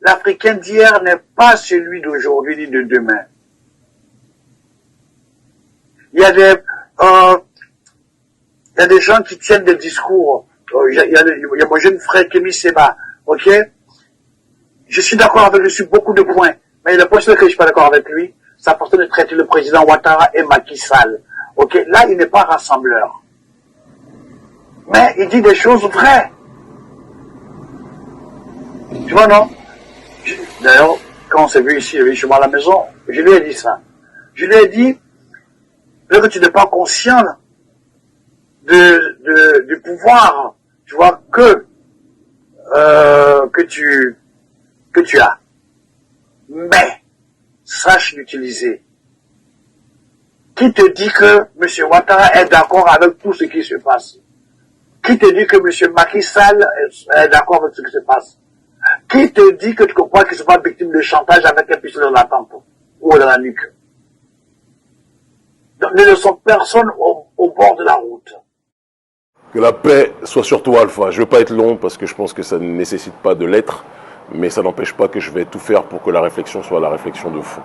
l'Africain d'hier n'est pas celui d'aujourd'hui ni de demain. Il y a des gens qui tiennent des discours. Il y a mon jeune frère Kémy Seba, ok? Je suis d'accord avec lui sur beaucoup de points, mais le point sur lequel je suis pas d'accord avec lui, c'est important de traiter le président Ouattara et Macky Sall. Ok? Là, il n'est pas rassembleur. Mais il dit des choses vraies. Tu vois, non? D'ailleurs, quand on s'est vu ici, il est chez moi à la maison, je lui ai dit ça. Je lui ai dit, que tu n'es pas conscient du pouvoir, tu vois, que tu as. Mais, sache l'utiliser. Qui te dit que M. Ouattara est d'accord avec tout ce qui se passe? Qui te dit que M. Macky Sall est d'accord avec ce qui se passe? Qui te dit que tu comprends qu'il ne sont pas victime de chantage avec un pistolet dans la tempe ou dans la nuque? Donc, ne laissons personne au bord de la route. Que la paix soit sur toi, Alpha. Je ne veux pas être long parce que je pense que ça ne nécessite pas de l'être, mais ça n'empêche pas que je vais tout faire pour que la réflexion soit la réflexion de fond.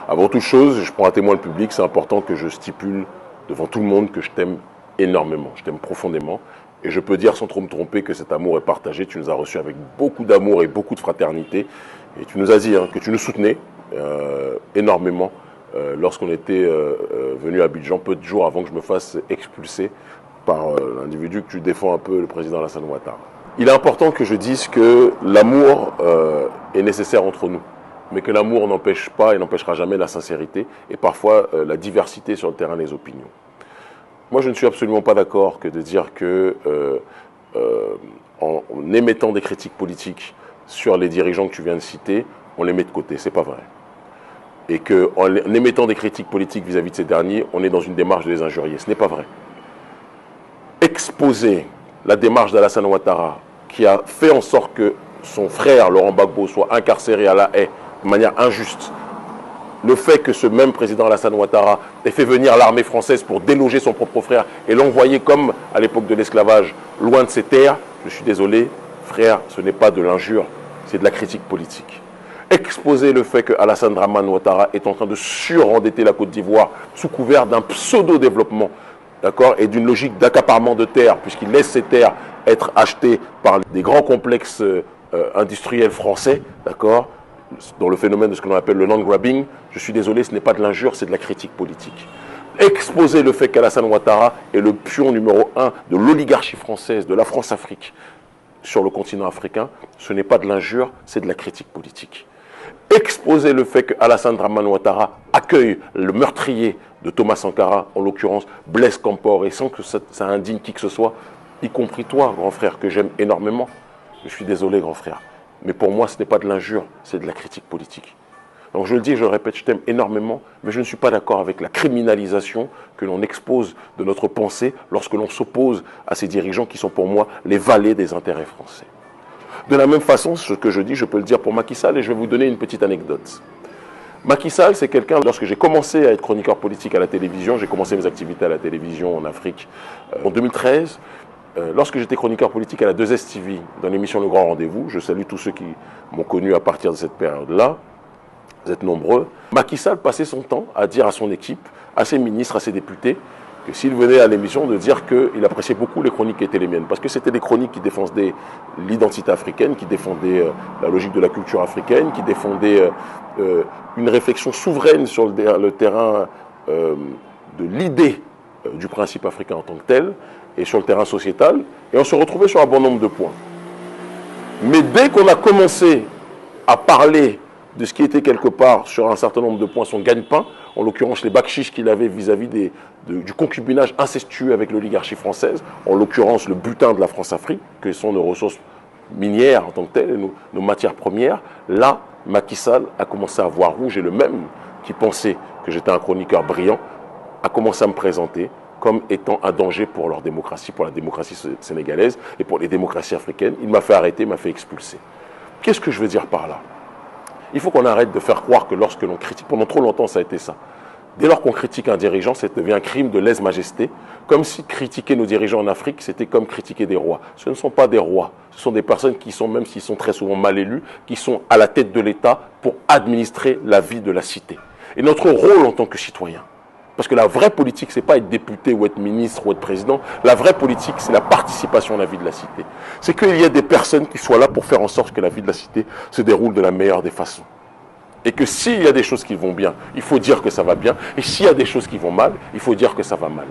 Avant toute chose, je prends à témoin le public, c'est important que je stipule devant tout le monde que je t'aime énormément, je t'aime profondément. Et je peux dire sans trop me tromper que cet amour est partagé. Tu nous as reçus avec beaucoup d'amour et beaucoup de fraternité. Et tu nous as dit que tu nous soutenais énormément lorsqu'on était venu à Abidjan, peu de jours avant que je me fasse expulser par l'individu que tu défends un peu, le président Alassane Ouattara. Il est important que je dise que l'amour est nécessaire entre nous, mais que l'amour n'empêche pas et n'empêchera jamais la sincérité et parfois la diversité sur le terrain des opinions. Moi, je ne suis absolument pas d'accord que de dire que en émettant des critiques politiques sur les dirigeants que tu viens de citer, on les met de côté. C'est pas vrai. Et qu'en émettant des critiques politiques vis-à-vis de ces derniers, on est dans une démarche de les injurier. Ce n'est pas vrai. Exposer la démarche d'Alassane Ouattara, qui a fait en sorte que son frère, Laurent Gbagbo, soit incarcéré à La Haye de manière injuste, le fait que ce même président Alassane Ouattara ait fait venir l'armée française pour déloger son propre frère et l'envoyer comme à l'époque de l'esclavage loin de ses terres, je suis désolé, frère, ce n'est pas de l'injure, c'est de la critique politique. Exposer le fait que Alassane Dramane Ouattara est en train de surendetter la Côte d'Ivoire sous couvert d'un pseudo-développement, d'accord, et d'une logique d'accaparement de terres, puisqu'il laisse ces terres être achetées par des grands complexes industriels français, d'accord, dans le phénomène de ce que l'on appelle le land grabbing, je suis désolé, ce n'est pas de l'injure, c'est de la critique politique. Exposer le fait qu'Alassane Ouattara est le pion numéro 1 de l'oligarchie française, de la France-Afrique sur le continent africain, ce n'est pas de l'injure, c'est de la critique politique. Exposer le fait qu'Alassane Dramane Ouattara accueille le meurtrier de Thomas Sankara, en l'occurrence Blaise Compaoré, sans que ça indigne qui que ce soit, y compris toi, grand frère, que j'aime énormément. Je suis désolé, grand frère. Mais pour moi, ce n'est pas de l'injure, c'est de la critique politique. Donc je le dis et je le répète, je t'aime énormément, mais je ne suis pas d'accord avec la criminalisation que l'on expose de notre pensée lorsque l'on s'oppose à ces dirigeants qui sont pour moi les valets des intérêts français. De la même façon, ce que je dis, je peux le dire pour Macky Sall et je vais vous donner une petite anecdote. Macky Sall, c'est quelqu'un, lorsque j'ai commencé à être chroniqueur politique à la télévision, j'ai commencé mes activités à la télévision en Afrique en 2013, lorsque j'étais chroniqueur politique à la 2S TV, dans l'émission Le Grand Rendez-vous, je salue tous ceux qui m'ont connu à partir de cette période-là, vous êtes nombreux, Macky Sall passait son temps à dire à son équipe, à ses ministres, à ses députés, que s'il venait à l'émission de dire qu'il appréciait beaucoup les chroniques qui étaient les miennes, parce que c'était des chroniques qui défendaient l'identité africaine, qui défendaient la logique de la culture africaine, qui défendaient une réflexion souveraine sur le terrain de l'idée du principe africain en tant que tel, et sur le terrain sociétal, et on se retrouvait sur un bon nombre de points. Mais dès qu'on a commencé à parler de ce qui était quelque part sur un certain nombre de points son gagne-pain, en l'occurrence les bakchiches qu'il avait vis-à-vis du concubinage incestueux avec l'oligarchie française, en l'occurrence le butin de la France-Afrique, que sont nos ressources minières en tant que telles, et nos matières premières, là, Macky Sall a commencé à voir rouge, et le même qui pensait que j'étais un chroniqueur brillant, a commencé à me présenter comme étant un danger pour leur démocratie, pour la démocratie sénégalaise et pour les démocraties africaines. Il m'a fait arrêter, m'a fait expulser. Qu'est-ce que je veux dire par là? Il faut qu'on arrête de faire croire que lorsque l'on critique, pendant trop longtemps ça a été ça, dès lors qu'on critique un dirigeant, ça devient un crime de lèse-majesté, Comme si critiquer nos dirigeants en Afrique, c'était comme critiquer des rois. Ce ne sont pas des rois. Ce sont des personnes qui sont, même s'ils sont très souvent mal élus, qui sont à la tête de l'État pour administrer la vie de la cité. Et notre rôle en tant que citoyen, parce que la vraie politique, ce n'est pas être député ou être ministre ou être président. La vraie politique, c'est la participation à la vie de la cité. C'est qu'il y ait des personnes qui soient là pour faire en sorte que la vie de la cité se déroule de la meilleure des façons. Et que s'il y a des choses qui vont bien, il faut dire que ça va bien. Et s'il y a des choses qui vont mal, il faut dire que ça va mal.